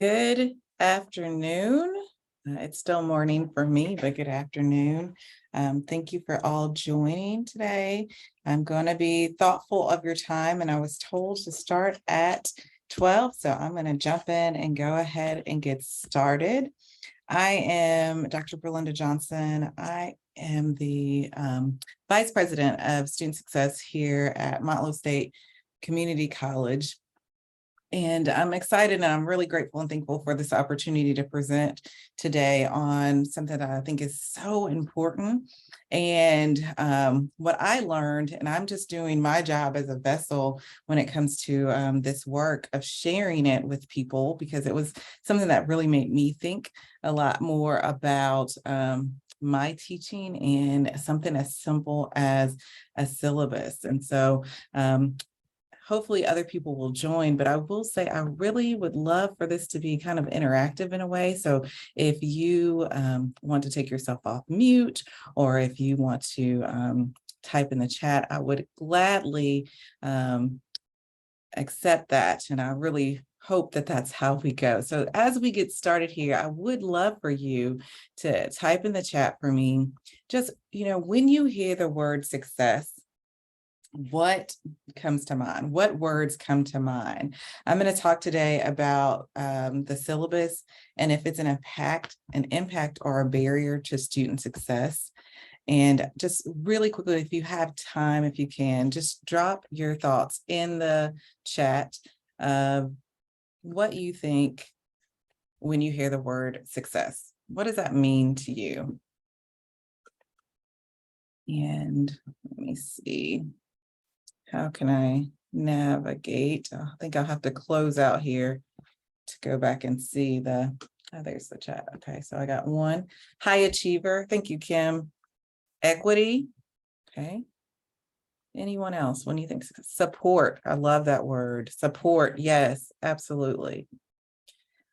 Good afternoon. It's still morning for me, but good afternoon. Thank you for all joining today. I'm going to be thoughtful of your time, and I was told to start at 12, so I'm going to jump in and go ahead and get started. I am Dr. Berlinda Johnson. I am the Vice President of Student Success here at Montlow State Community College. And I'm excited and I'm really grateful and thankful for this opportunity to present today on something that I think is so important. And what I learned, and I'm just doing my job as a vessel when it comes to this work of sharing it with people, because it was something that really made me think a lot more about my teaching and something as simple as a syllabus. And so hopefully other people will join, but I will say I really would love for this to be kind of interactive in a way. So if you want to take yourself off mute, or if you want to type in the chat, I would gladly accept that. And I really hope that that's how we go. So as we get started here, I would love for you to type in the chat for me. Just, when you hear the word success, what comes to mind? What words come to mind? I'm going to talk today about the syllabus and if it's an impact or a barrier to student success. And just really quickly, if you have time, if you can, just drop your thoughts in the chat of what you think when you hear the word success. What does that mean to you? And let me see. How can I navigate? I think I'll have to close out here to go back and see there's the chat. Okay, so I got one. High achiever. Thank you, Kim. Equity. Okay. Anyone else? When you think support? I love that word. Support. Yes, absolutely.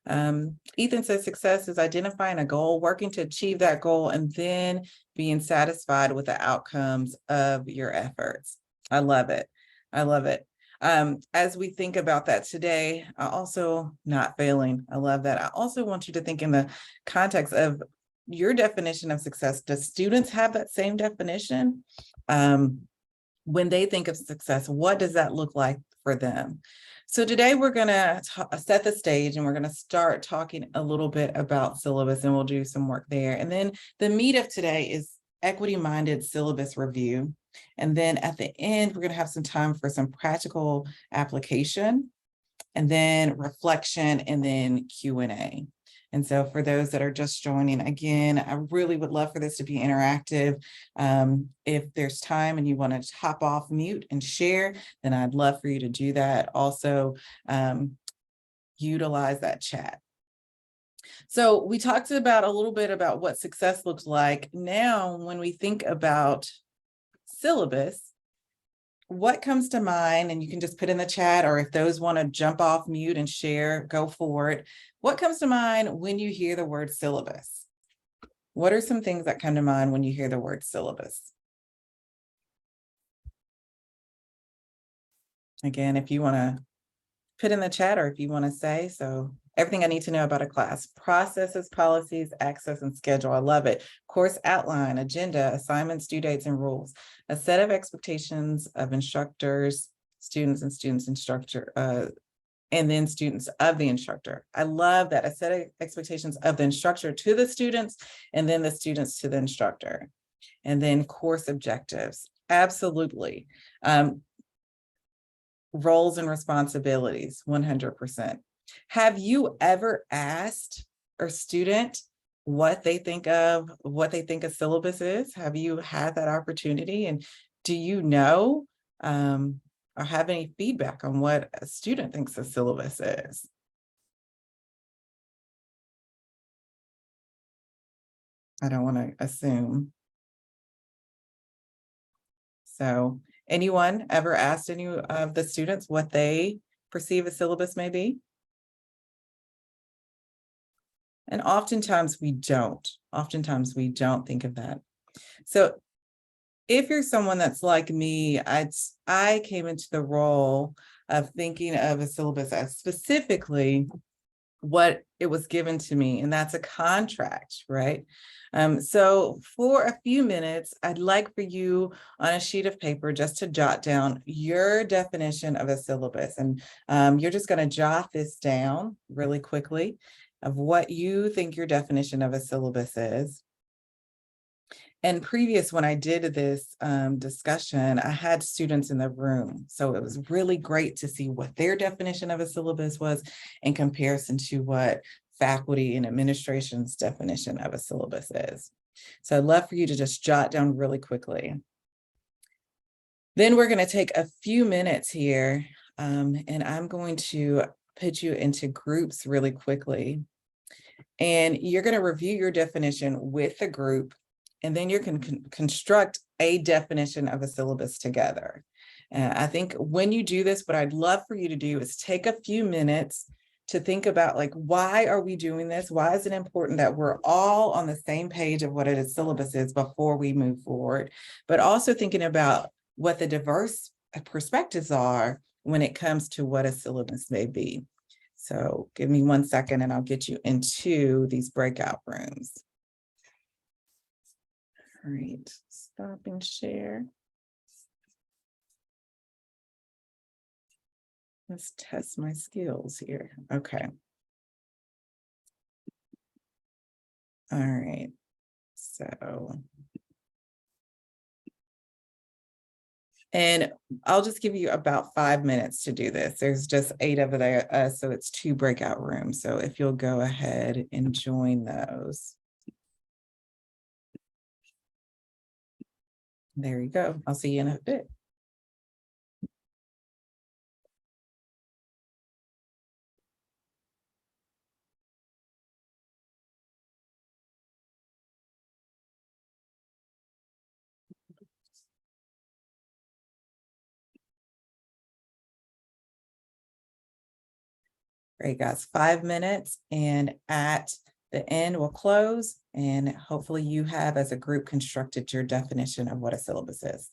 Ethan says success is identifying a goal, working to achieve that goal, and then being satisfied with the outcomes of your efforts. I love it. I love it. As we think about that today, I also not failing. I love that. I also want you to think in the context of your definition of success. Do students have that same definition? When they think of success, what does that look like for them? So today we're going to set the stage and we're going to start talking a little bit about syllabus, and we'll do some work there. And then the meat of today is equity-minded syllabus review. And then at the end, we're going to have some time for some practical application, and then reflection, and then Q&A. And so for those that are just joining, again, I really would love for this to be interactive. If there's time and you want to hop off mute and share, then I'd love for you to do that. Also, utilize that chat. So we talked about a little bit about what success looks like. Now, when we think about syllabus, what comes to mind? And you can just put in the chat, or if those want to jump off mute and share, go for it. What comes to mind when you hear the word syllabus? What are some things that come to mind when you hear the word syllabus? Again, if you want to put in the chat, or if you want to say, so everything I need to know about a class: processes, policies, access, and schedule. I love it. Course outline, agenda, assignments, due dates, and rules. A set of expectations of instructors, students, and and then students of the instructor. I love that. A set of expectations of the instructor to the students, and then the students to the instructor. And then course objectives. Absolutely. Roles and responsibilities, 100%. Have you ever asked a student what they think a syllabus is? Have you had that opportunity? And do you know or have any feedback on what a student thinks a syllabus is? I don't want to assume. So anyone ever asked any of the students what they perceive a syllabus may be? And oftentimes we don't. Oftentimes we don't think of that. So if you're someone that's like me, I came into the role of thinking of a syllabus as specifically what it was given to me, and that's a contract, right? So for a few minutes, I'd like for you on a sheet of paper just to jot down your definition of a syllabus. And you're just going to jot this down really quickly of what you think your definition of a syllabus is. And previous, when I did this discussion, I had students in the room. So it was really great to see what their definition of a syllabus was in comparison to what faculty and administration's definition of a syllabus is. So I'd love for you to just jot down really quickly. Then we're going to take a few minutes here, and I'm going to put you into groups really quickly. And you're going to review your definition with the group, and then you can construct a definition of a syllabus together. I think when you do this, what I'd love for you to do is take a few minutes to think about, like, why are we doing this? Why is it important that we're all on the same page of what a syllabus is before we move forward? But also thinking about what the diverse perspectives are when it comes to what a syllabus may be. So give me 1 second and I'll get you into these breakout rooms. All right, stop and share. Let's test my skills here. Okay. All right, so. And I'll just give you about 5 minutes to do this. There's just 8 of there, so it's 2 breakout rooms. So if you'll go ahead and join those. There you go. I'll see you in a bit. Great, guys, 5 minutes, and at the end we'll close, and hopefully you have, as a group, constructed your definition of what a syllabus is.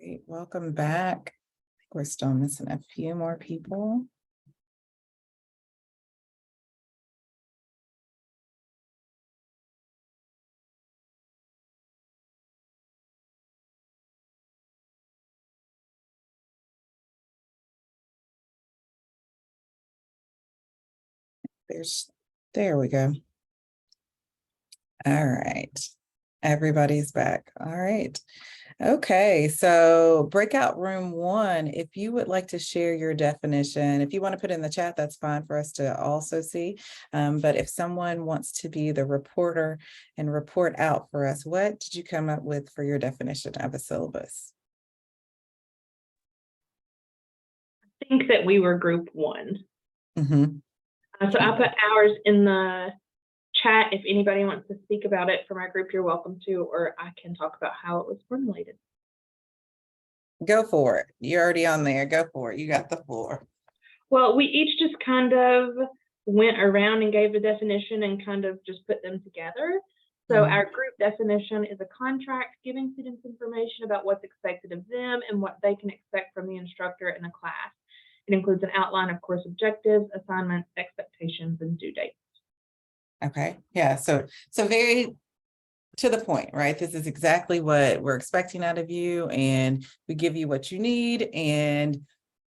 Great. Welcome back. We're still missing a few more people. There we go. All right. Everybody's back. All right. Okay, so breakout room 1, if you would like to share your definition, if you want to put in the chat, that's fine for us to also see. But if someone wants to be the reporter and report out for us, what did you come up with for your definition of a syllabus? I think that we were group 1. Mm-hmm. So I put ours in the chat. If anybody wants to speak about it from our group, you're welcome to, or I can talk about how it was formulated. Go for it. You're already on there. Go for it. You got the floor. Well, we each just kind of went around and gave a definition and kind of just put them together. So our group definition is a contract giving students information about what's expected of them and what they can expect from the instructor in a class. It includes an outline of course objectives, assignments, expectations, and due dates. Okay. Yeah. So very to the point, right? This is exactly what we're expecting out of you, and we give you what you need, and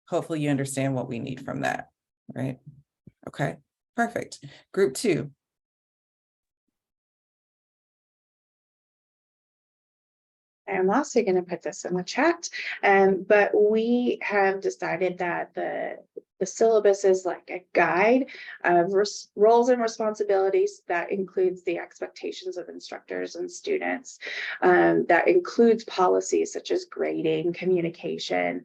hopefully you understand what we need from that, right? Okay, perfect. Group 2. I'm also going to put this in the chat, but we have decided that the syllabus is like a guide of roles and responsibilities that includes the expectations of instructors and students, that includes policies such as grading, communication,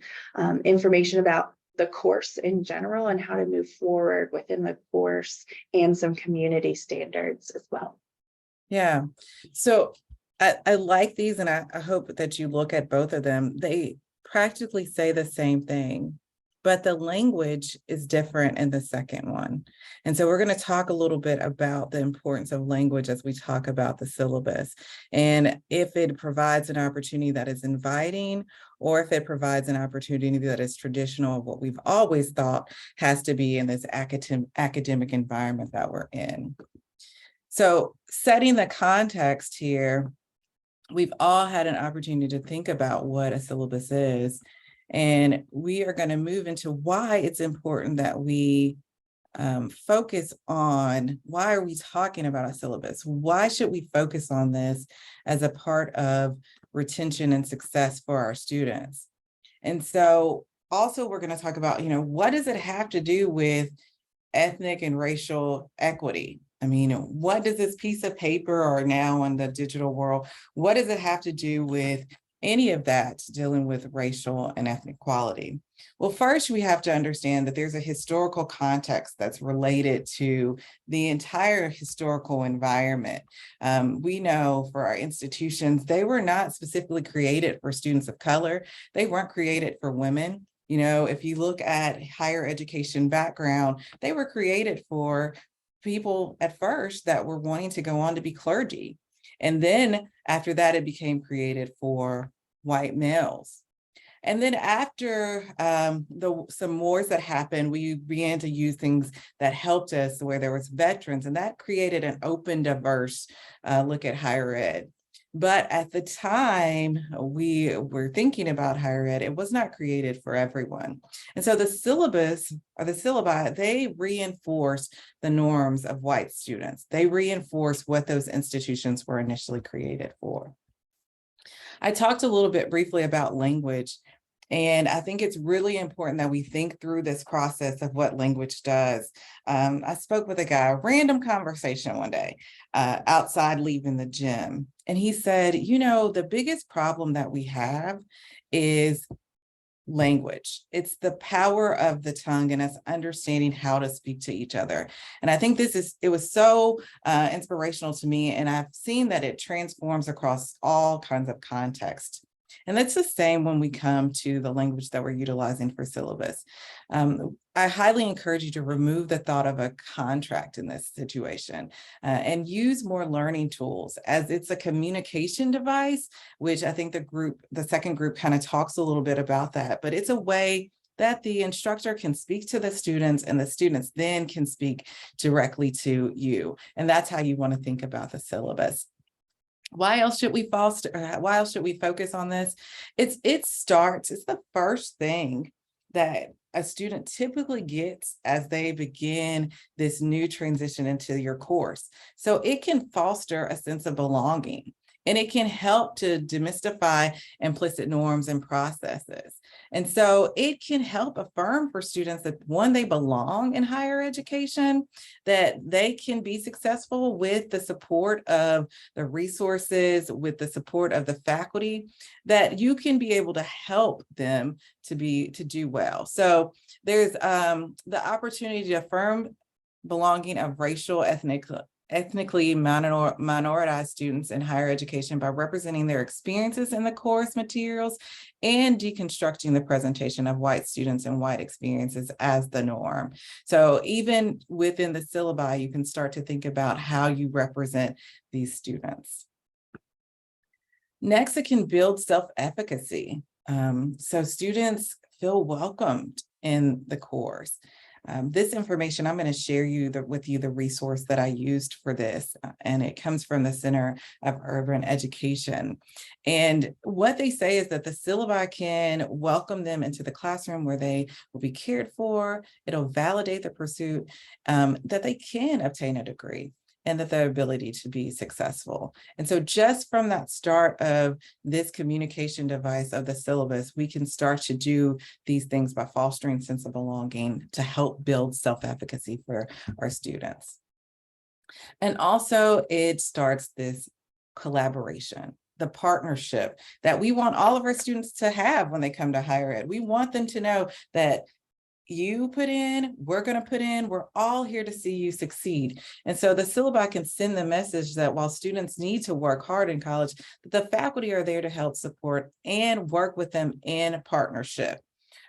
information about the course in general and how to move forward within the course, and some community standards as well. Yeah, so I like these, and I hope that you look at both of them. They practically say the same thing, but the language is different in the second one. And so we're going to talk a little bit about the importance of language as we talk about the syllabus, and if it provides an opportunity that is inviting, or if it provides an opportunity that is traditional of what we've always thought has to be in this academic environment that we're in. So setting the context here, we've all had an opportunity to think about what a syllabus is, and we are going to move into why it's important that we focus on why are we talking about a syllabus? Why should we focus on this as a part of retention and success for our students? And so also we're going to talk about, what does it have to do with ethnic and racial equity? I mean, what does this piece of paper, or now in the digital world, what does it have to do with any of that dealing with racial and ethnic equality? Well, first, we have to understand that there's a historical context that's related to the entire historical environment. We know for our institutions, they were not specifically created for students of color. They weren't created for women. If you look at higher education background, they were created for people at first that were wanting to go on to be clergy. And then after that, it became created for white males. And then after some wars that happened, we began to use things that helped us, where there was veterans, and that created an open, diverse look at higher ed. But at the time we were thinking about higher ed, it was not created for everyone. And so the syllabus, or the syllabi, they reinforce the norms of white students. They reinforce what those institutions were initially created for. I talked a little bit briefly about language, and I think it's really important that we think through this process of what language does. I spoke with a guy, a random conversation one day, outside leaving the gym. And he said, the biggest problem that we have is language. It's the power of the tongue and us understanding how to speak to each other. And I think it was so inspirational to me. And I've seen that it transforms across all kinds of contexts. And that's the same when we come to the language that we're utilizing for syllabus. I highly encourage you to remove the thought of a contract in this situation and use more learning tools, as it's a communication device, which I think the second group kind of talks a little bit about that, but it's a way that the instructor can speak to the students and the students then can speak directly to you. And that's how you want to think about the syllabus. Why else should we why else should we focus on this? It's the first thing that a student typically gets as they begin this new transition into your course. So it can foster a sense of belonging, and it can help to demystify implicit norms and processes. And so it can help affirm for students that, one, they belong in higher education, that they can be successful with the support of the resources, with the support of the faculty, that you can be able to help them to do well. So there's the opportunity to affirm belonging of racial, ethnically minoritized students in higher education by representing their experiences in the course materials and deconstructing the presentation of white students and white experiences as the norm. So even within the syllabi, you can start to think about how you represent these students. Next, it can build self-efficacy. So students feel welcomed in the course. This information, I'm going to share with you the resource that I used for this, and it comes from the Center of Urban Education. And what they say is that the syllabi can welcome them into the classroom where they will be cared for. It'll validate the pursuit, that they can obtain a degree, and that their ability to be successful. And so just from that start of this communication device of the syllabus, we can start to do these things by fostering sense of belonging to help build self-efficacy for our students. And also it starts this collaboration, the partnership that we want all of our students to have when they come to higher ed. We want them to know that you put in, we're going to put in, we're all here to see you succeed. And so the syllabi can send the message that while students need to work hard in college, the faculty are there to help support and work with them in partnership.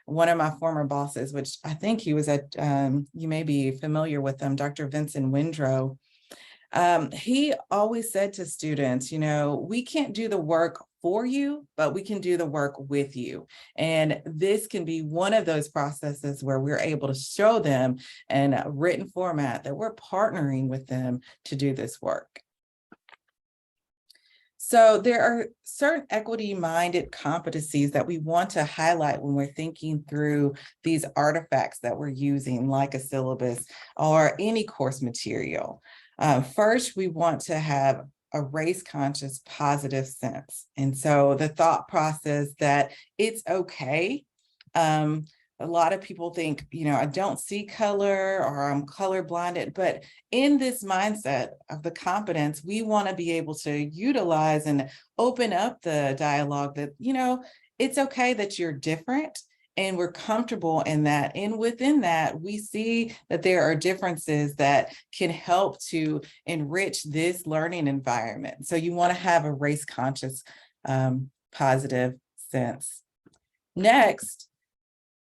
One of my former bosses, which I think he was at, you may be familiar with him, Dr. Vincent Windrow, he always said to students, we can't do the work for you, but we can do the work with you. And this can be one of those processes where we're able to show them in a written format that we're partnering with them to do this work. So there are certain equity-minded competencies that we want to highlight when we're thinking through these artifacts that we're using, like a syllabus or any course material. First, we want to have a race-conscious positive sense. And so the thought process that it's okay. A lot of people think, I don't see color or I'm color blinded, but in this mindset of the competence, we want to be able to utilize and open up the dialogue that, it's okay that you're different. And we're comfortable in that. And within that, we see that there are differences that can help to enrich this learning environment. So you want to have a race conscious, positive sense. Next,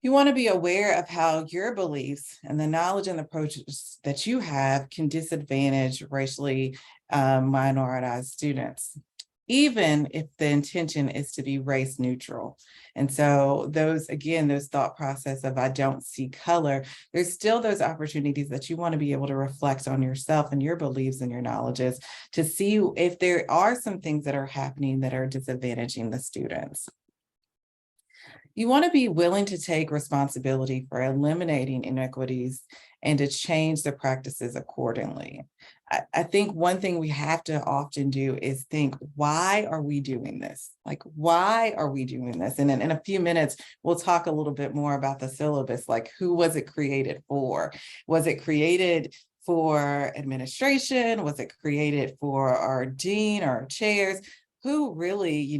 you want to be aware of how your beliefs and the knowledge and approaches that you have can disadvantage racially minoritized students, even if the intention is to be race neutral. And so those thought process of I don't see color, there's still those opportunities that you want to be able to reflect on yourself and your beliefs and your knowledges to see if there are some things that are happening that are disadvantaging the students. You want to be willing to take responsibility for eliminating inequities and to change the practices accordingly. I think one thing we have to often do is think, why are we doing this? Like, why are we doing this? And in a few minutes, we'll talk a little bit more about the syllabus, like who was it created for? Was it created for administration? Was it created for our dean or chairs? Who really,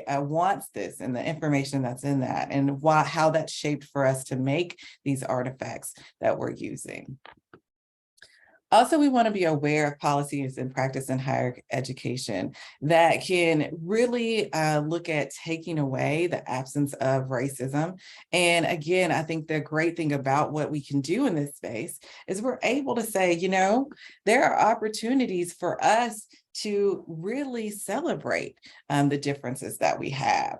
wants this and the information that's in that, and how that's shaped for us to make these artifacts that we're using. Also, we want to be aware of policies and practice in higher education that can really look at taking away the absence of racism. And again, I think the great thing about what we can do in this space is we're able to say, you know, there are opportunities for us to really celebrate the differences that we have.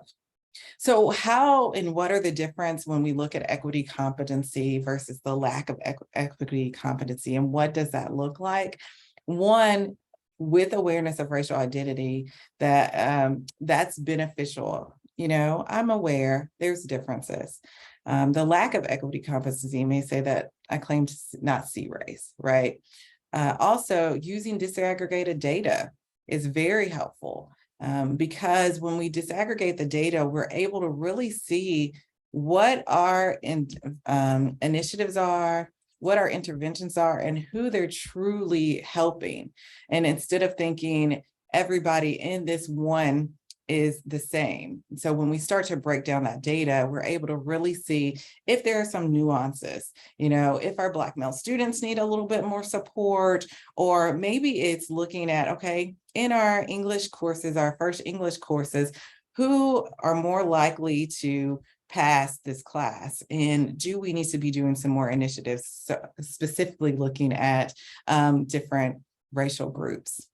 So how and what are the difference when we look at equity competency versus the lack of equity competency, and what does that look like? One, with awareness of racial identity, that's beneficial. You know, I'm aware there's differences. The lack of equity competency may say that I claim to not see race, right? Also, using disaggregated data is very helpful. Because when we disaggregate the data, we're able to really see what our initiatives are, what our interventions are, and who they're truly helping. And instead of thinking everybody in this one is the same. So when we start to break down that data, we're able to really see if there are some nuances, you know, if our Black male students need a little bit more support, or maybe it's looking at, okay, in our English courses, our first English courses, who are more likely to pass this class? And do we need to be doing some more initiatives, so specifically looking at different racial groups?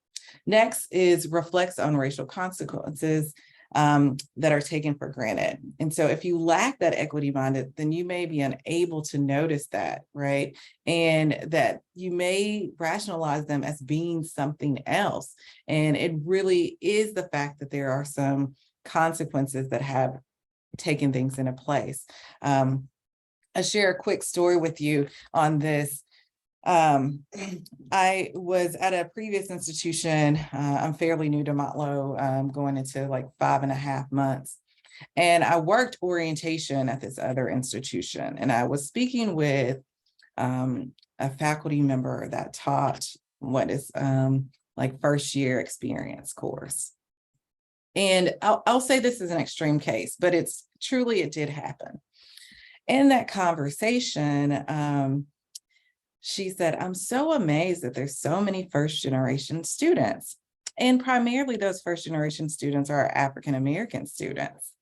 Next is reflects on racial consequences that are taken for granted. And so if you lack that equity minded, then you may be unable to notice that, right? And that you may rationalize them as being something else. And it really is the fact that there are some consequences that have taken things into place. I'll share a quick story with you on this. I was at a previous institution. I'm fairly new to Motlow, going into like 5.5 months. And I worked orientation at this other institution. And I was speaking with a faculty member that taught what is like first year experience course. And I'll say this is an extreme case, but it did happen. In that conversation, she said, I'm so amazed that there's so many first generation students. And primarily those first generation students are African-American students.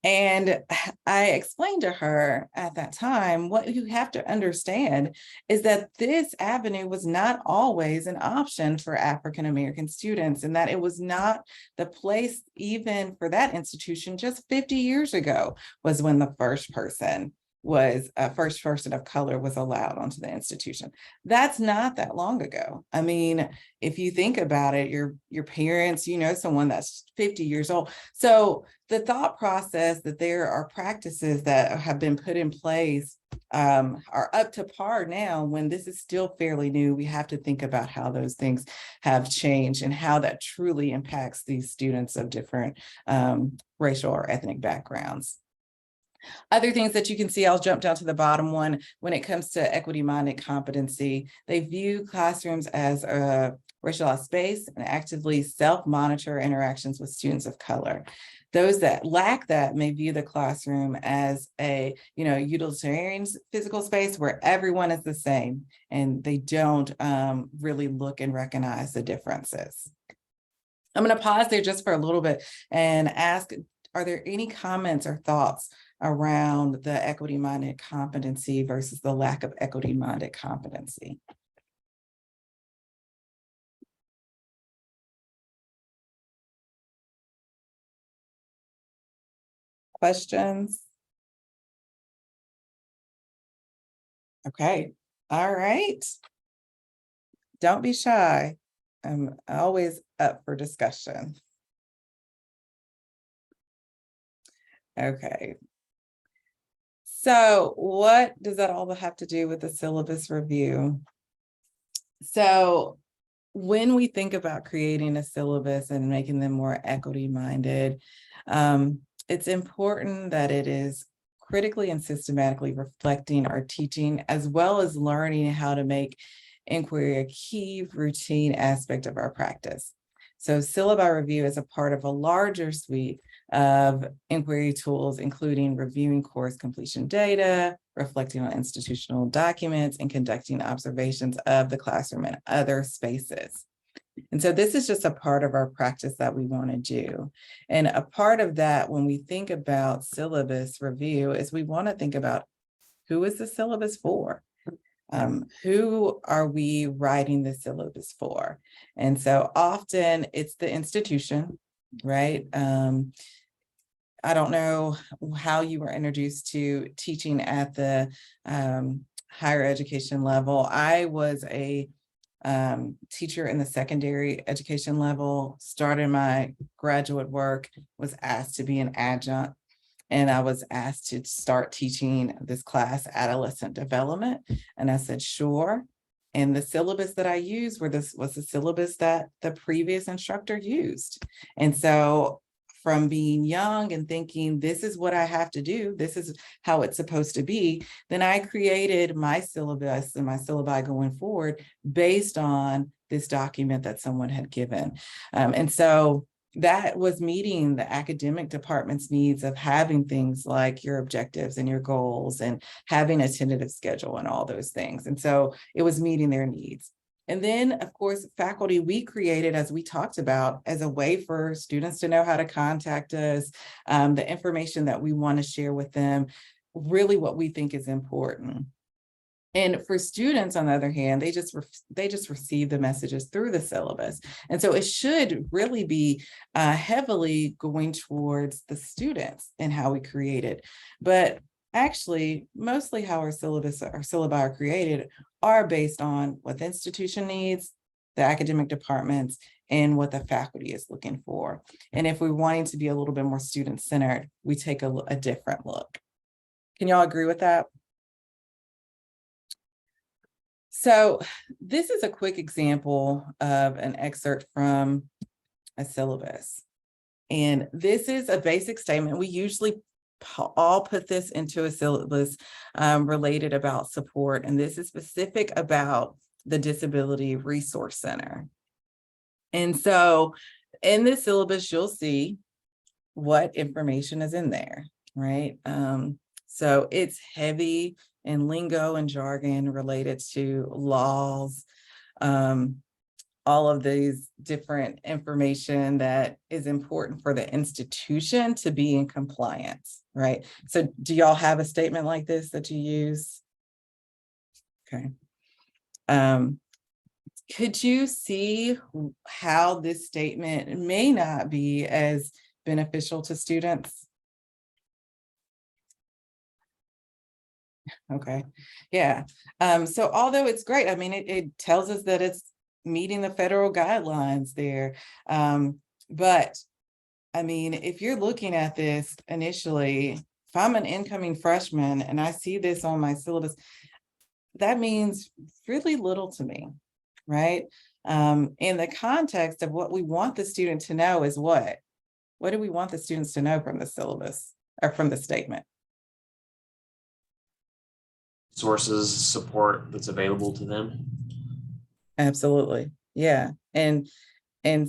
And I explained to her at that time, what you have to understand is that this avenue was not always an option for African-American students, and that it was not the place even for that institution. Just 50 years ago was when the first person of color was allowed onto the institution. That's not that long ago. I mean, if you think about it, your parents, you know, someone that's 50 years old. So the thought process that there are practices that have been put in place are up to par now, when this is still fairly new. We have to think about how those things have changed and how that truly impacts these students of different racial or ethnic backgrounds. Other things that you can see, I'll jump down to the bottom one. When it comes to equity-minded competency, they view classrooms as a racialized space and actively self-monitor interactions with students of color. Those that lack that may view the classroom as a, you know, utilitarian physical space where everyone is the same, and they don't really look and recognize the differences. I'm going to pause there just for a little bit and ask, are there any comments or thoughts around the equity-minded competency versus the lack of equity-minded competency? Questions? Okay, all right. Don't be shy. I'm always up for discussion. Okay. So what does that all have to do with the syllabus review? So when we think about creating a syllabus and making them more equity-minded, it's important that it is critically and systematically reflecting our teaching, as well as learning how to make inquiry a key routine aspect of our practice. So syllabi review is a part of a larger suite of inquiry tools, including reviewing course completion data, reflecting on institutional documents, and conducting observations of the classroom and other spaces. And so this is just a part of our practice that we want to do. And a part of that, when we think about syllabus review, is we want to think about, who is the syllabus for? Who are we writing the syllabus for? And so often it's the institution, right? I don't know how you were introduced to teaching at the higher education level. I was a teacher in the secondary education level, started my graduate work, was asked to be an adjunct, and I was asked to start teaching this class, adolescent development. And I said, sure. And the syllabus that I used was the syllabus that the previous instructor used. And so from being young and thinking, this is what I have to do, this is how it's supposed to be, then I created my syllabus and my syllabi going forward based on this document that someone had given. And so that was meeting the academic department's needs of having things like your objectives and your goals and having a tentative schedule and all those things. And so it was meeting their needs. And then, of course, faculty, we created, as we talked about, as a way for students to know how to contact us, the information that we want to share with them, really what we think is important. And for students, on the other hand, they just receive the messages through the syllabus. And so it should really be heavily going towards the students and how we create it. But actually, mostly how our syllabi are created are based on what the institution needs, the academic departments, and what the faculty is looking for. And if we're wanting to be a little bit more student-centered, we take a different look. Can y'all agree with that? So this is a quick example of an excerpt from a syllabus. And this is a basic statement. We usually all put this into a syllabus related about support. And this is specific about the Disability Resource Center. And so in this syllabus, you'll see what information is in there, right? So it's heavy in lingo and jargon related to laws, all of these different information that is important for the institution to be in compliance, right? So do y'all have a statement like this that you use? Okay. Could you see how this statement may not be as beneficial to students? Okay, yeah. So although it's great, I mean, it tells us that it's meeting the federal guidelines there. But I mean, if you're looking at this initially, if I'm an incoming freshman and I see this on my syllabus, that means really little to me, right? In the context of what we want the student to know is what? What do we want the students to know from the syllabus or from the statement? Sources, support that's available to them. Absolutely. Yeah. And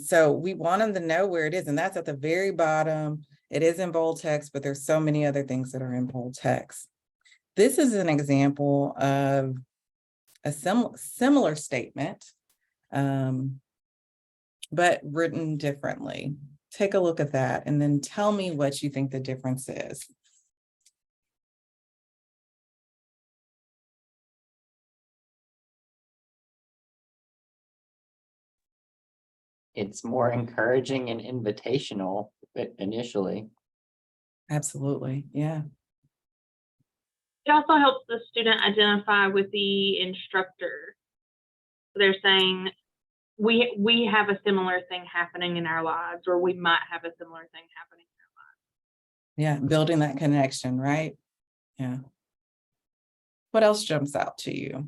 so we want them to know where it is. And that's at the very bottom. It is in bold text, but there's so many other things that are in bold text. This is an example of a similar statement, but written differently. Take a look at that and then tell me what you think the difference is. It's more encouraging and invitational initially. Absolutely. Yeah. It also helps the student identify with the instructor. They're saying, we have a similar thing happening in our lives, or we might have a similar thing happening in our lives. Yeah. Building that connection, right? Yeah. What else jumps out to you?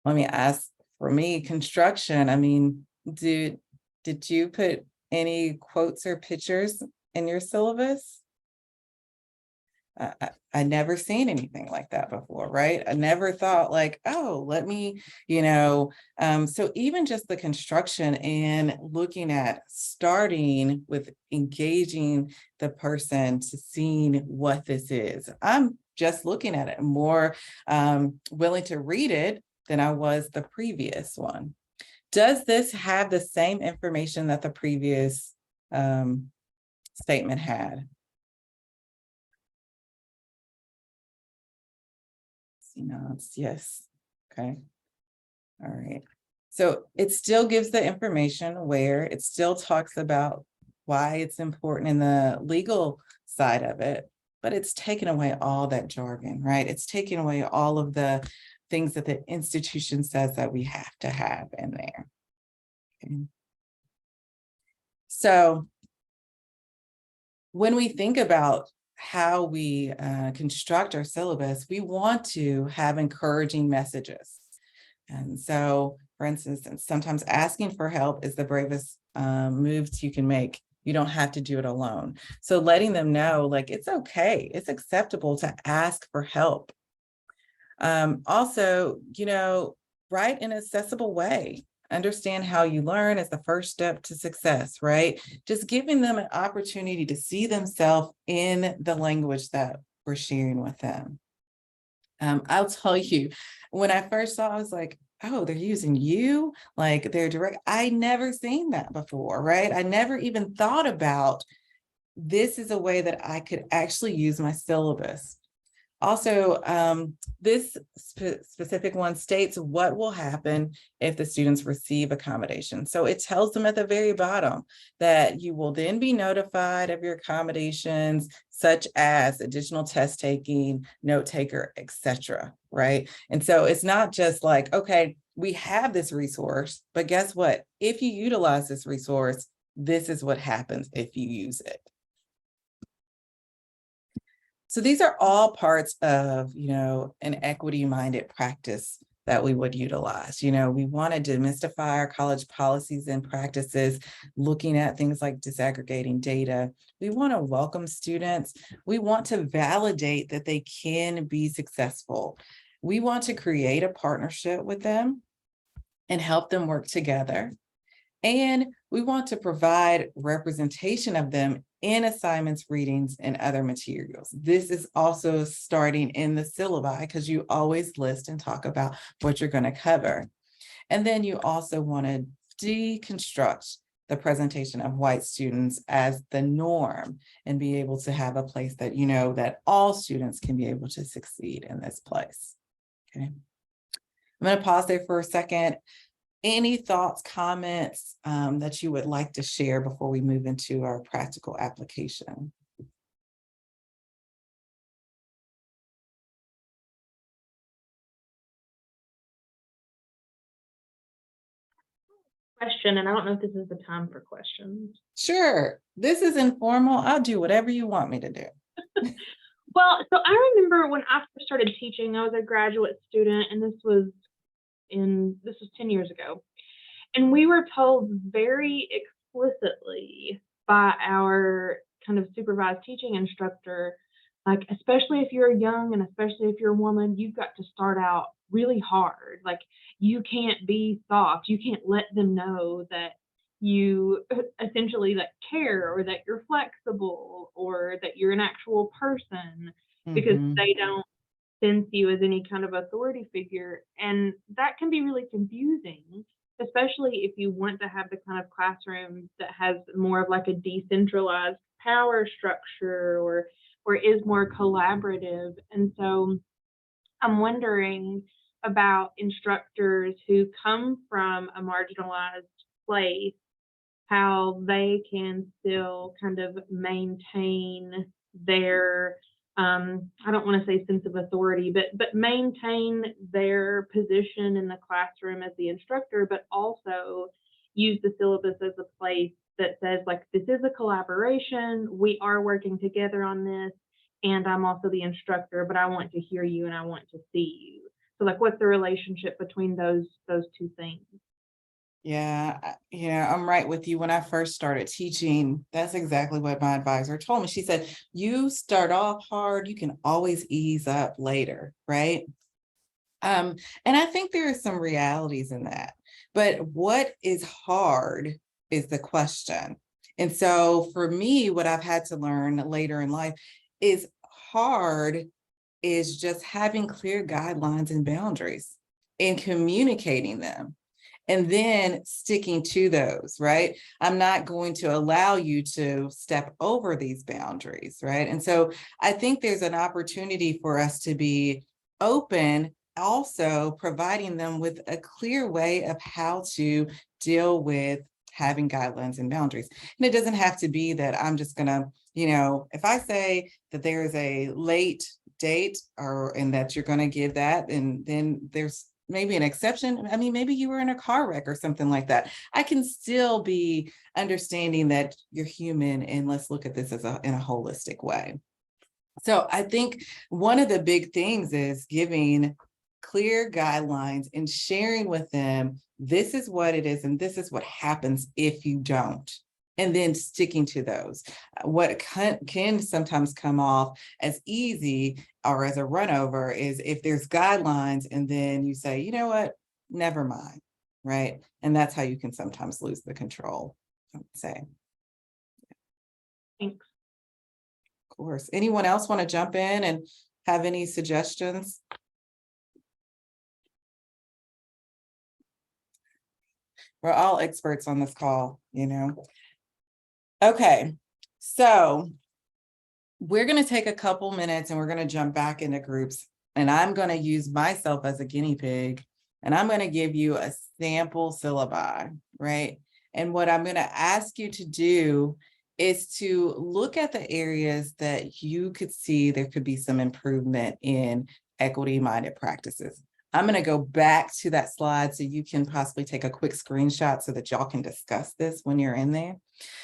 Let me ask, for me, construction, I mean, did you put any quotes or pictures in your syllabus? I never seen anything like that before, right? I never thought like, oh, let me, so even just the construction and looking at starting with engaging the person to seeing what this is. I'm just looking at it more willing to read it than I was the previous one. Does this have the same information that the previous statement had? See nods, yes. Okay. All right. So it still gives the information where it still talks about why it's important in the legal side of it, but it's taken away all that jargon, right? It's taken away all of the things that the institution says that we have to have in there. Okay. So when we think about how we construct our syllabus, we want to have encouraging messages. And so, for instance, sometimes asking for help is the bravest moves you can make. You don't have to do it alone. So letting them know, like, it's okay, it's acceptable to ask for help. Also, write in an accessible way. Understand how you learn is the first step to success, right? Just giving them an opportunity to see themselves in the language that we're sharing with them. I'll tell you, when I first saw, I was like, oh, they're using you, like they're direct. I never seen that before, right? I never even thought about this is a way that I could actually use my syllabus. Also, this specific one states what will happen if the students receive accommodation. So it tells them at the very bottom that you will then be notified of your accommodations, such as additional test taking, note taker, etc. Right? And so it's not just like, okay, we have this resource, but guess what? If you utilize this resource, this is what happens if you use it. So these are all parts of, an equity-minded practice that we would utilize. We want to demystify our college policies and practices, looking at things like disaggregating data. We want to welcome students. We want to validate that they can be successful. We want to create a partnership with them and help them work together. And we want to provide representation of them in assignments, readings, and other materials. This is also starting in the syllabi because you always list and talk about what you're going to cover. And then you also want to deconstruct the presentation of white students as the norm and be able to have a place that that all students can be able to succeed in this place. Okay. I'm going to pause there for a second. Any thoughts, comments that you would like to share before we move into our practical application? Question, and I don't know if this is the time for questions. Sure. This is informal. I'll do whatever you want me to do. Well, so I remember when I first started teaching, I was a graduate student, and this was 10 years ago. And we were told very explicitly by our kind of supervised teaching instructor, like, especially if you're young and especially if you're a woman, you've got to start out really hard. Like, you can't be soft. You can't let them know that you essentially like care or that you're flexible or that you're an actual person because Mhm. they don't sense you as any kind of authority figure. And that can be really confusing, especially if you want to have the kind of classroom that has more of like a decentralized power structure or is more collaborative. And so I'm wondering about instructors who come from a marginalized place, how they can still kind of maintain their I don't want to say sense of authority, but maintain their position in the classroom as the instructor, but also use the syllabus as a place that says, like, this is a collaboration, we are working together on this, and I'm also the instructor, but I want to hear you and I want to see you. So like, what's the relationship between those two things? Yeah, I'm right with you. When I first started teaching, that's exactly what my advisor told me. She said, you start off hard, you can always ease up later, right? And I think there are some realities in that. But what is hard is the question. And so for me, what I've had to learn later in life is hard is just having clear guidelines and boundaries and communicating them and then sticking to those, right? I'm not going to allow you to step over these boundaries, right? And so I think there's an opportunity for us to be open, also providing them with a clear way of how to deal with having guidelines and boundaries. And it doesn't have to be that I'm just gonna, if I say that there's a late date and that you're going to give that, and then there's maybe an exception. I mean, maybe you were in a car wreck or something like that. I can still be understanding that you're human, and let's look at this in a holistic way. So I think one of the big things is giving clear guidelines and sharing with them, this is what it is, and this is what happens if you don't. And then sticking to those. What can sometimes come off as easy or as a run over is if there's guidelines and then you say, you know what, never mind, right? And that's how you can sometimes lose the control, I would say. Thanks. Of course. Anyone else want to jump in and have any suggestions? We're all experts on this call, Okay, so we're going to take a couple minutes and we're going to jump back into groups, and I'm going to use myself as a guinea pig, and I'm going to give you a sample syllabi, right? And what I'm going to ask you to do is to look at the areas that you could see there could be some improvement in equity-minded practices. I'm going to go back to that slide so you can possibly take a quick screenshot so that y'all can discuss this when you're in there.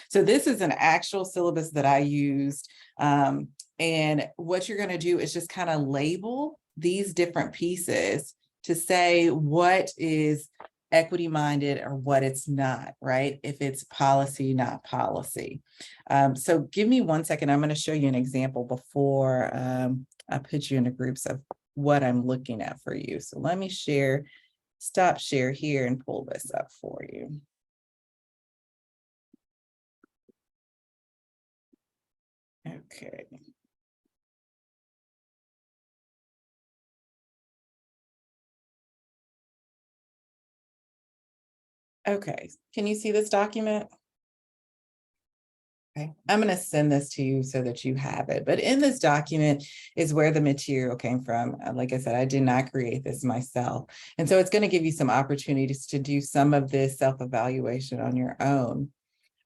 So this is an actual syllabus that I used. And what you're going to do is just kind of label these different pieces to say what is equity minded or what it's not, right? If it's policy, not policy. So give me 1 second. I'm going to show you an example before I put you into groups of what I'm looking at for you. So let me stop share here and pull this up for you. Okay. Okay, can you see this document? Okay, I'm going to send this to you so that you have it. But in this document is where the material came from. Like I said, I did not create this myself. And so it's going to give you some opportunities to do some of this self-evaluation on your own.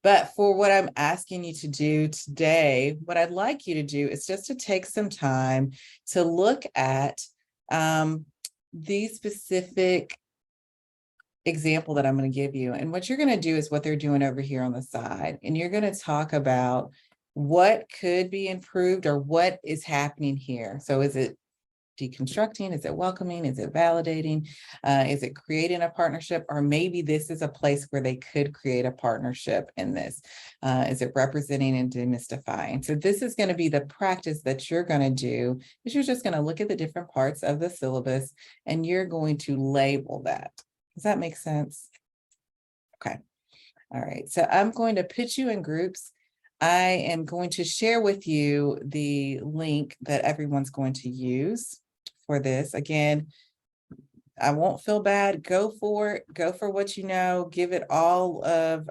But for what I'm asking you to do today, what I'd like you to do is just to take some time to look at these specific example that I'm going to give you. And what you're going to do is what they're doing over here on the side. And you're going to talk about what could be improved or what is happening here. So is it deconstructing? Is it welcoming? Is it validating? Is it creating a partnership? Or maybe this is a place where they could create a partnership in this. Is it representing and demystifying? So this is going to be the practice that you're going to do, is you're just going to look at the different parts of the syllabus and you're going to label that. Does that make sense? Okay. All right. So I'm going to put you in groups. I am going to share with you the link that everyone's going to use for this. Again, I won't feel bad. Go for it. Go for what you know. Give it all of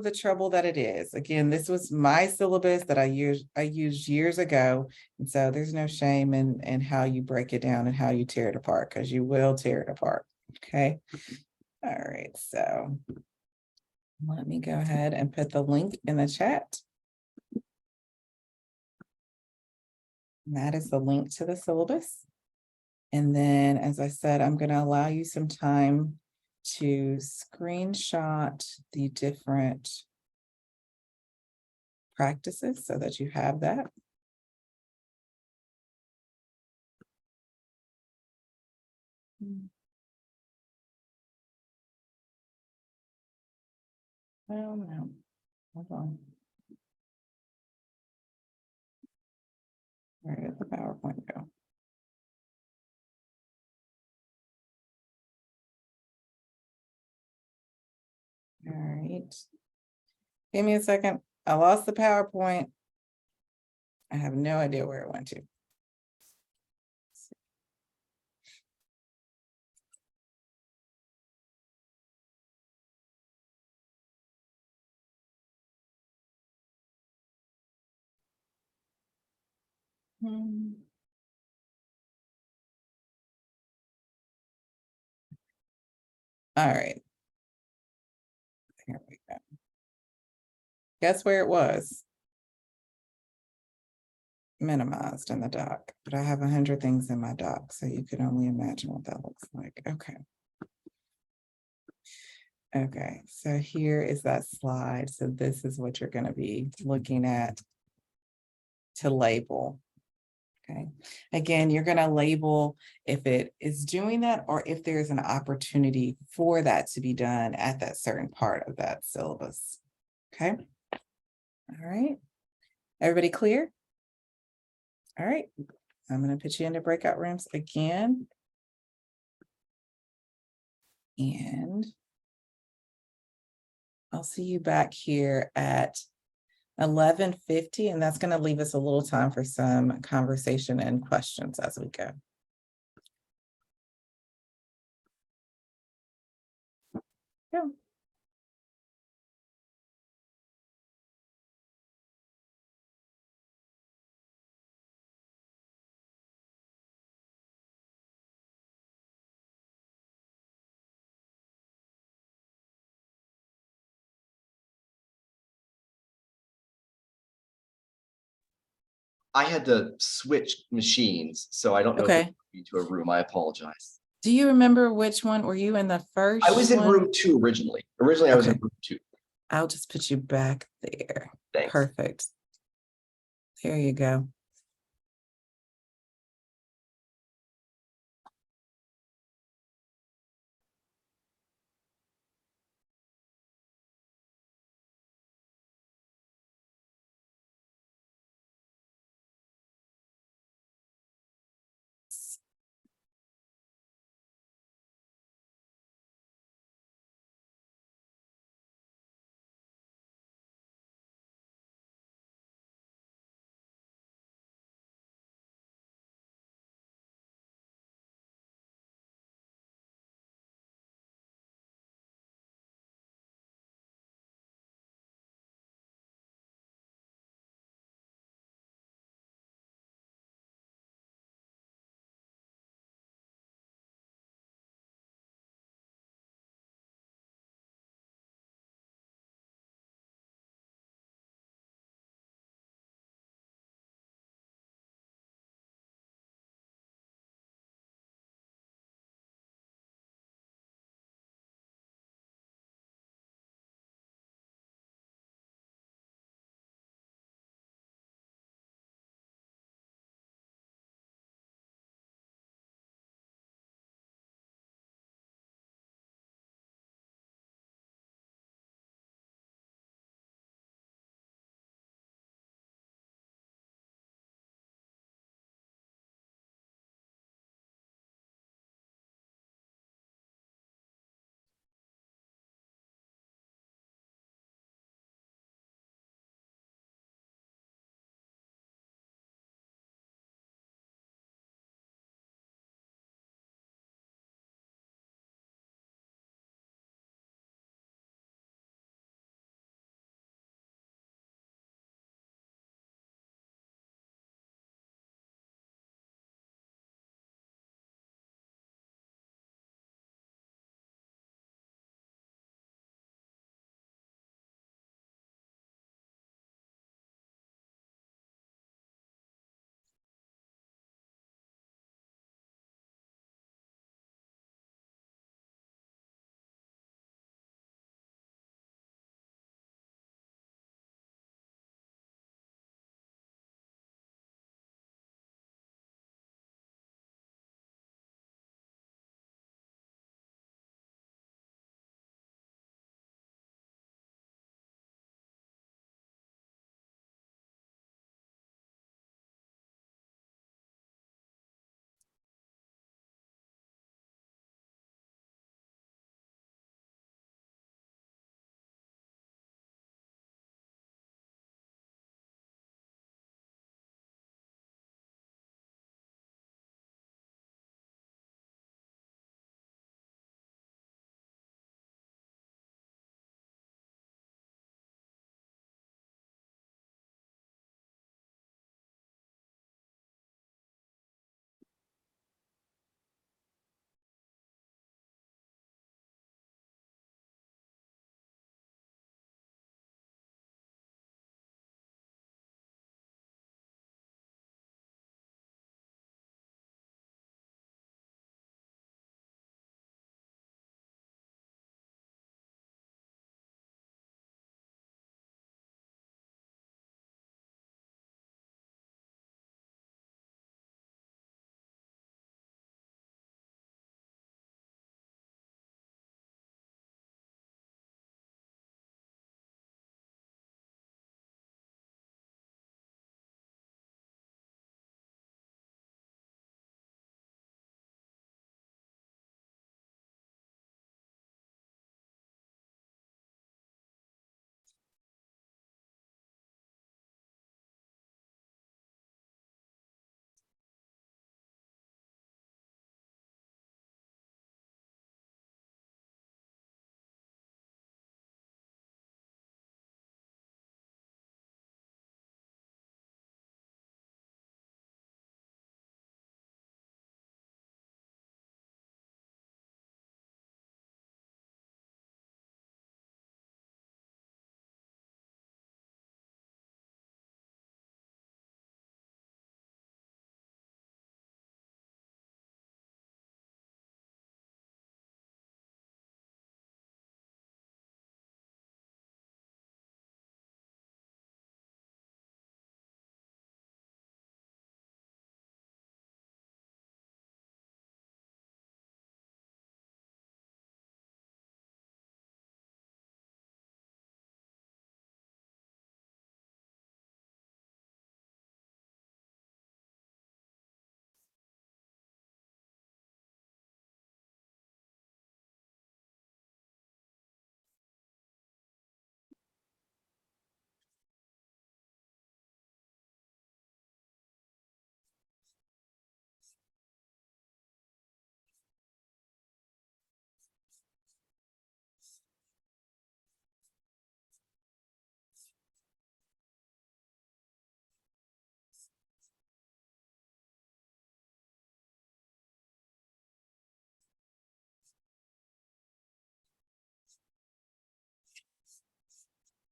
the trouble that it is. Again, this was my syllabus that I used years ago. And so there's no shame in how you break it down and how you tear it apart, because you will tear it apart. Okay. All right. So let me go ahead and put the link in the chat. And that is the link to the syllabus. And then, as I said, I'm going to allow you some time to screenshot the different practices so that you have that. Well, no, hold on. Where did the PowerPoint go? All right. Give me a second. I lost the PowerPoint. I have no idea where it went to. Hmm. All right. Here we go. Guess where it was? Minimized in the doc, but I have 100 things in my doc, so you can only imagine what that looks like. Okay. Okay, so here is that slide. So this is what you're going to be looking at to label. Okay, again, you're going to label if it is doing that or if there's an opportunity for that to be done at that certain part of that syllabus. Okay, all right, everybody clear? All right, I'm going to put you into breakout rooms again. And I'll see you back here at 11:50, and that's going to leave us a little time for some conversation and questions as we go. Yeah. I had to switch machines, so I don't know if Okay. it put me to a room. I apologize. Do you remember which one? Were you in the first? I was in one? room 2 originally. I was in Okay. room 2. I'll just put you back there. Thanks. Perfect. There you go.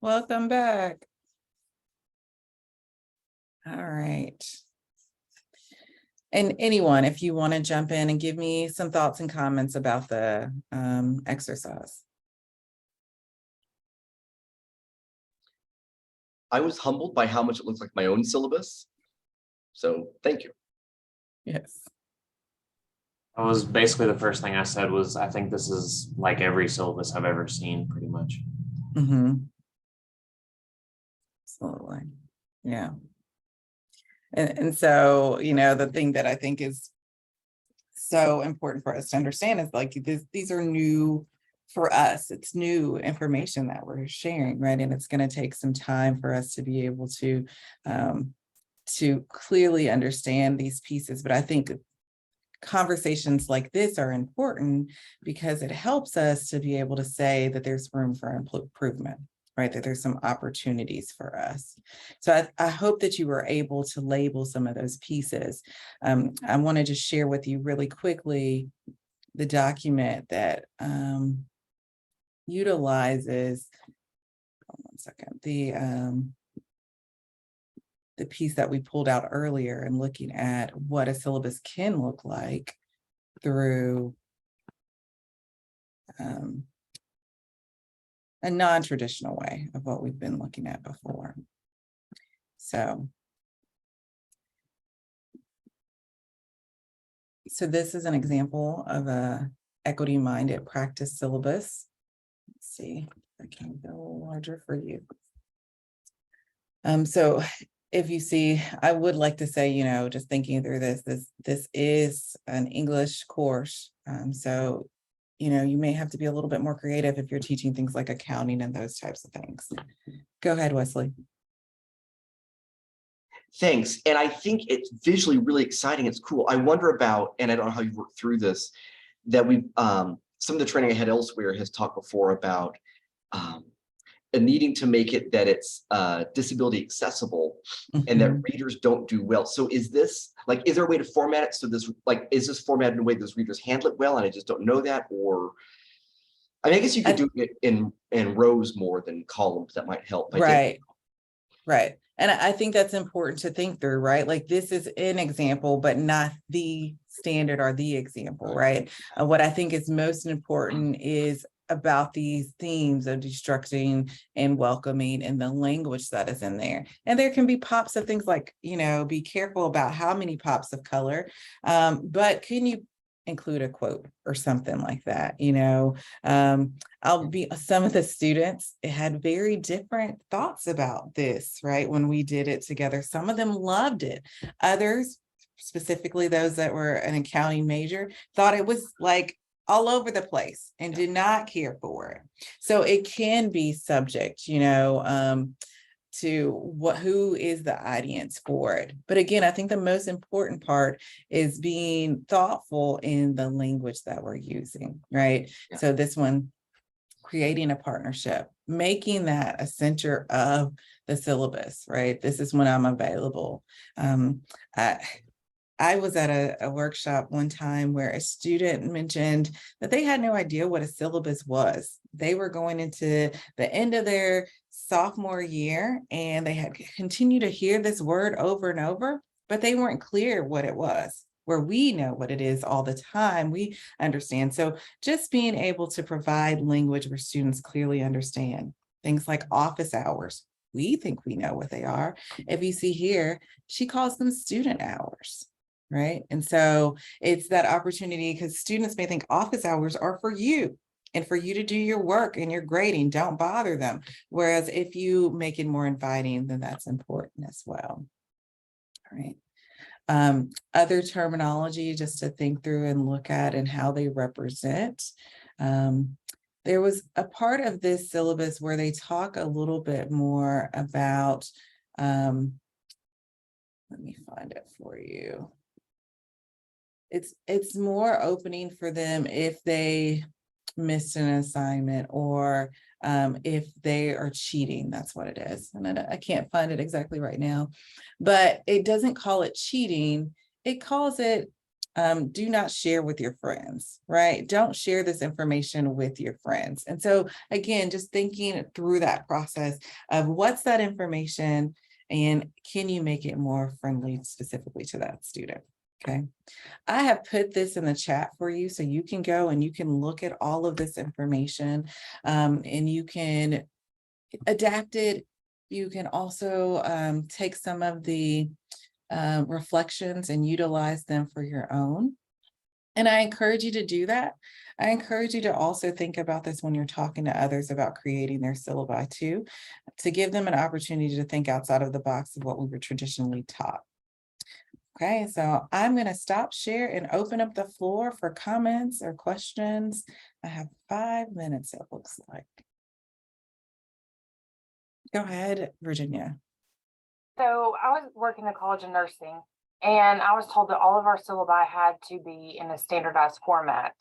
Welcome back. All right. And anyone, if you want to jump in and give me some thoughts and comments about the exercise. I was humbled by how much it looks like my own syllabus. So thank you. Yes. That was basically the first thing I said was, I think this is like every syllabus I've ever seen, pretty much. Absolutely. Yeah. And so, the thing that I think is so important for us to understand is like these are new for us. It's new information that we're sharing, right? And it's going to take some time for us to be able to clearly understand these pieces. But I think conversations like this are important because it helps us to be able to say that there's room for improvement, right? That there's some opportunities for us. So I hope that you were able to label some of those pieces. I want to just share with you really quickly the document that utilizes, hold on 1 second, the piece that we pulled out earlier and looking at what a syllabus can look like through a non-traditional way of what we've been looking at before. So this is an example of a equity-minded practice syllabus. Let's see if I can go a little larger for you. So if you see, I would like to say, just thinking through this is an English course. So, you may have to be a little bit more creative if you're teaching things like accounting and those types of things. Go ahead, Wesley. Thanks. And I think it's visually really exciting. It's cool. I wonder about, and I don't know how you work through this, that we some of the training I had elsewhere has talked before about needing to make it that it's disability accessible and that readers don't do well. So is this like, is there a way to format it so this, like, is this formatted in a way those readers handle it well and I just don't know that? Or I mean, I guess you could do it in rows more than columns. That might help. Right. And I think that's important to think through, right? Like this is an example, but not the standard or the example, right? What I think is most important is about these themes of destructing and welcoming and the language that is in there. And there can be pops of things like, be careful about how many pops of color, but can you include a quote or something like that? Some of the students had very different thoughts about this, right? When we did it together, some of them loved it. Others, specifically those that were an accounting major, thought it was like all over the place and did not care for it. So it can be subject, to who is the audience for it. But again, I think the most important part is being thoughtful in the language that we're using, right? Yeah. So this one, creating a partnership, making that a center of the syllabus, right? This is when I'm available. I was at a workshop one time where a student mentioned that they had no idea what a syllabus was. They were going into the end of their sophomore year and they had continued to hear this word over and over, but they weren't clear what it was. Where we know what it is all the time, we understand. So just being able to provide language where students clearly understand things like office hours. We think we know what they are. If you see here, she calls them student hours. Right. And so it's that opportunity because students may think office hours are for you and for you to do your work and your grading. Don't bother them. Whereas if you make it more inviting, then that's important as well. All right. Other terminology just to think through and look at and how they represent. There was a part of this syllabus where they talk a little bit more about, let me find it for you. It's more opening for them if they missed an assignment or if they are cheating. That's what it is. And I can't find it exactly right now, but it doesn't call it cheating. It calls it do not share with your friends, right? Don't share this information with your friends. And so again, just thinking through that process of what's that information and can you make it more friendly specifically to that student? Okay. I have put this in the chat for you so you can go and you can look at all of this information and you can adapt it. You can also take some of the reflections and utilize them for your own. And I encourage you to do that. I encourage you to also think about this when you're talking to others about creating their syllabi too, to give them an opportunity to think outside of the box of what we were traditionally taught. Okay, so I'm going to stop share and open up the floor for comments or questions. I have 5 minutes, it looks like. Go ahead, Virginia. So I was working in the College of Nursing, and I was told that all of our syllabi had to be in a standardized format,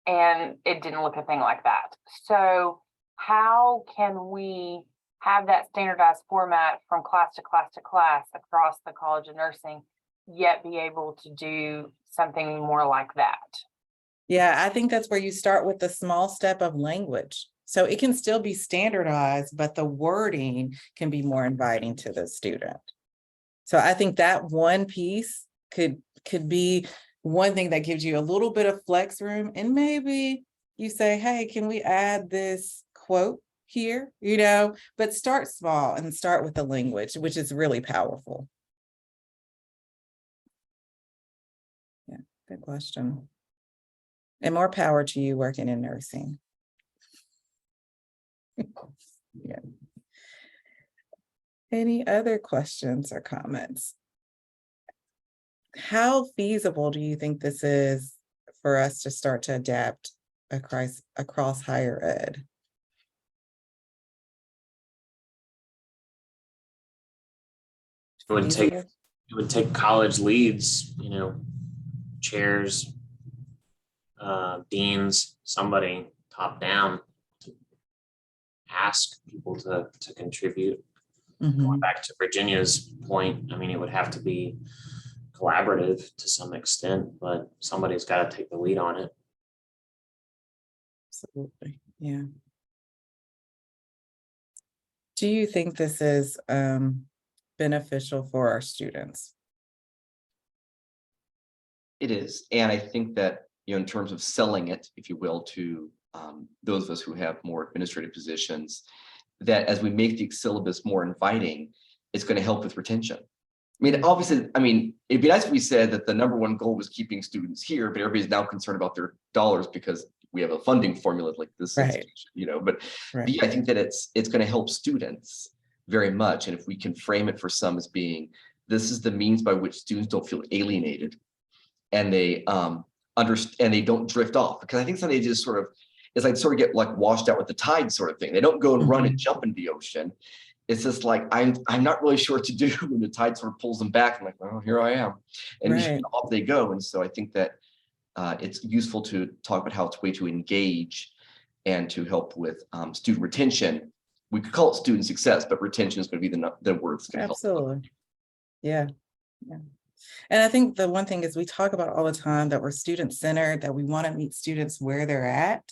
and it didn't look a thing like that. So how can we have that standardized format from class to class to class across the College of Nursing, yet be able to do something more like that? Yeah, I think that's where you start with the small step of language. So it can still be standardized, but the wording can be more inviting to the student. So I think that one piece could be one thing that gives you a little bit of flex room. And maybe you say, hey, can we add this quote here? You know, but start small and start with the language, which is really powerful. Yeah, good question. And more power to you working in nursing. Yeah. Any other questions or comments? How feasible do you think this is for us to start to adapt across higher ed? It would take, Feasible? it would take college leads, you know, chairs, deans, somebody top down to ask people to contribute. Mhm. Going back to Virginia's point, I mean, it would have to be collaborative to some extent, but somebody's got to take the lead on it. Absolutely, yeah. Do you think this is beneficial for our students? It is, and I think that, you know, in terms of selling it, if you will, to those of us who have more administrative positions, that as we make the syllabus more inviting, it's going to help with retention. I mean, obviously, I mean, it'd be nice if we said that the #1 goal was keeping students here, but everybody's now concerned about their dollars because we have a funding formula like this Right. institution, you know, but Right. yeah, I think that it's going to help students very much. And if we can frame it for some as being, this is the means by which students don't feel alienated and they understand and they don't drift off, because I think something just sort of, it's like sort of get like washed out with the tide sort of thing. They don't go and run and jump in the ocean. It's just like, I'm not really sure what to do when the tide sort of pulls them back. I'm like, well, here I am. And Right. off they go. And so I think that it's useful to talk about how it's a way to engage and to help with student retention. We could call it student success, but retention is going to be the word that's going to help. Absolutely. Yeah. Yeah. And I think the one thing is we talk about all the time that we're student-centered, that we want to meet students where they're at.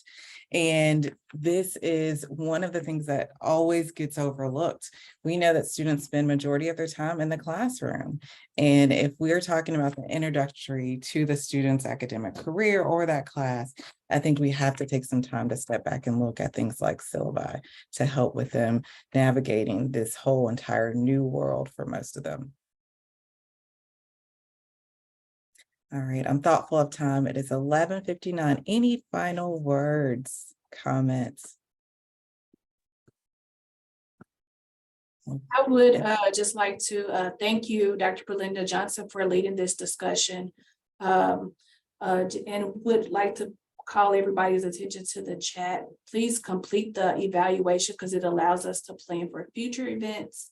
And this is one of the things that always gets overlooked. We know that students spend majority of their time in the classroom. And if we're talking about the introductory to the student's academic career or that class, I think we have to take some time to step back and look at things like syllabi to help with them navigating this whole entire new world for most of them. All right, I'm thoughtful of time. It is 11:59. Any final words, comments? I would just like to thank you, Dr. Belinda Johnson, for leading this discussion. And would like to call everybody's attention to the chat. Please complete the evaluation because it allows us to plan for future events.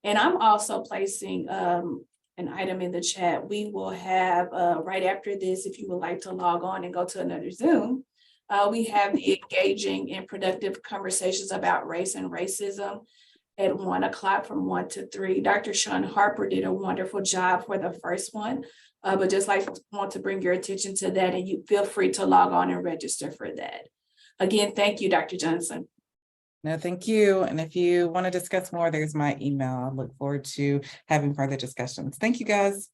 And I'm also placing an item in the chat. We will have right after this, if you would like to log on and go to another Zoom, we have the engaging and productive conversations about race and racism at 1 o'clock from 1 to 3. Dr. Sean Harper did a wonderful job for the first one. But just like want to bring your attention to that, and you feel free to log on and register for that. Again, thank you, Dr. Johnson. No, thank you. And if you want to discuss more, there's my email. I look forward to having further discussions. Thank you, guys.